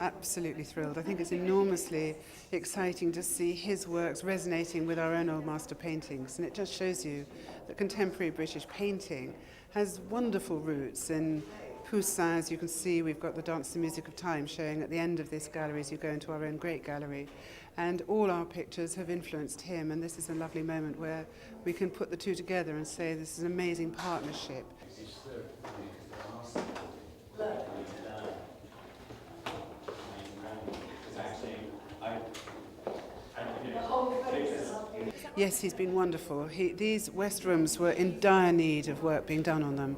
absolutely thrilled. I think it's enormously exciting to see his works resonating with our own old master paintings, and it just shows you that contemporary British painting has wonderful roots in pusan. As you can see, we've got the Dance and Music of Time showing at the end of this gallery as you go into our own great gallery. And all our pictures have influenced him, and this is a lovely moment where we can put the two together and say this is an amazing partnership. Yes, he's been wonderful. These West rooms were in dire need of work being done on them.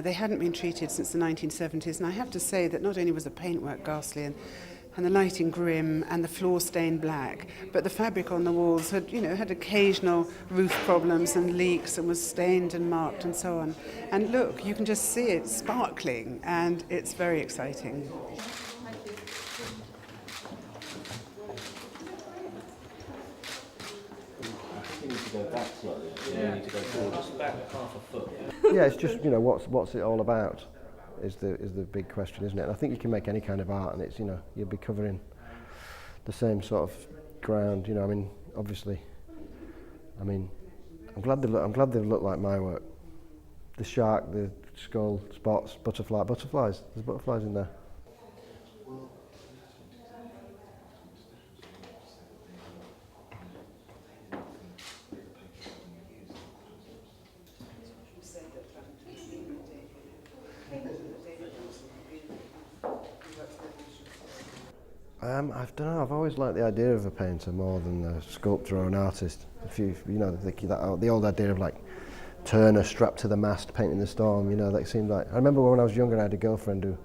They hadn't been treated since the 1970s, and I have to say that not only was the paintwork ghastly and the lighting grim and the floor stained black, but the fabric on the walls had occasional roof problems and leaks and was stained and marked and so on. And look, you can just see it sparkling, and it's very exciting. Yeah, it's just, what's it all about is the big question, isn't it? And I think you can make any kind of art, and it's, you'll be covering the same sort of ground. Obviously, I'm glad they look like my work. The shark, the skull, spots, butterflies. There's butterflies in there. I don't know. I've always liked the idea of a painter more than a sculptor or an artist. The old idea of like Turner strapped to the mast painting the storm. That seemed like. I remember when I was younger, I had a girlfriend who,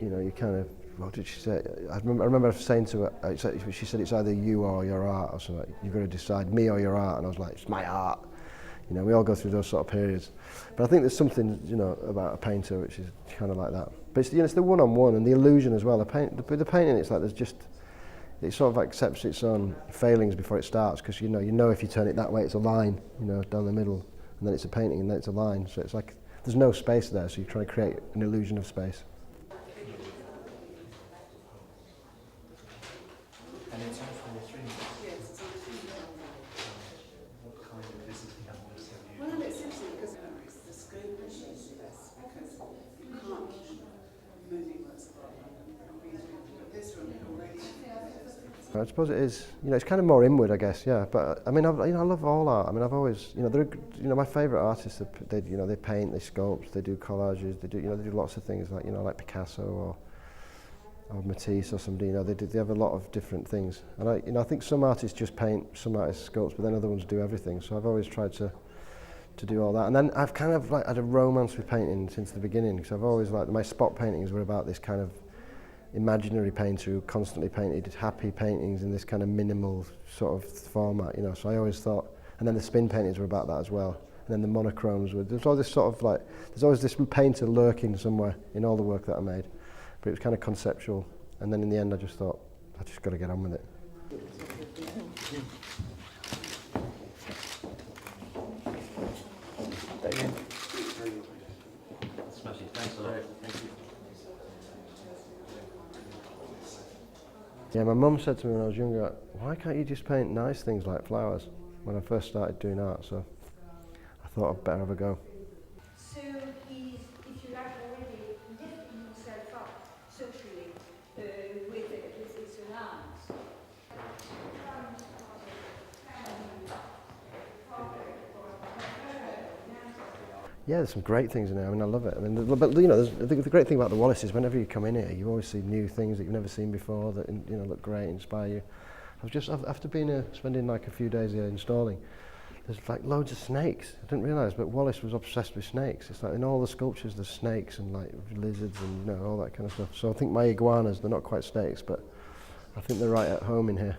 you kind of. What did she say? I remember saying to her, she said it's either you or your art or something. You've got to decide, me or your art. And I was like, it's my art. We all go through those sort of periods. But I think there's something, about a painter which is kind of like that. But it's the one-on-one and the illusion as well. The painting, it's like it sort of accepts its own failings before it starts, because you know if you turn it that way, it's a line, down the middle, and then it's a painting, and then it's a line. So it's like there's no space there. So you're trying to create an illusion of space. I suppose it is. It's kind of more inward, I guess. Yeah, but I love all art. I've always, my favourite artists. They paint, they sculpt, they do collages, they do lots of things like Picasso or Matisse or somebody. They have a lot of different things. And I think some artists just paint, some artists sculpt, but then other ones do everything. So I've always tried to do all that. And then I've kind of had a romance with painting since the beginning, because I've always my spot paintings were about this kind of imaginary painter who constantly painted happy paintings in this kind of minimal sort of format, So I always thought, and then the spin paintings were about that as well. And then the monochromes there's all this sort of there's always this painter lurking somewhere in all the work that I made. But it was kind of conceptual. And then in the end I just thought, I just got to get on with it. Damien. Smashing, thanks a lot. Thank you. Yeah, my mum said to me when I was younger, why can't you just paint nice things like flowers, when I first started doing art, so I thought I'd better have a go. So he's, if you like, already lifting himself up socially with his surrounds. Yeah, there's some great things in there. I love it. But the great thing about the Wallace is whenever you come in here, you always see new things that you've never seen before that look great, inspire you. After being here, spending a few days here installing, there's loads of snakes. I didn't realise, but Wallace was obsessed with snakes. It's in all the sculptures there's snakes and lizards and all that kind of stuff. So I think my iguanas, they're not quite snakes, but I think they're right at home in here.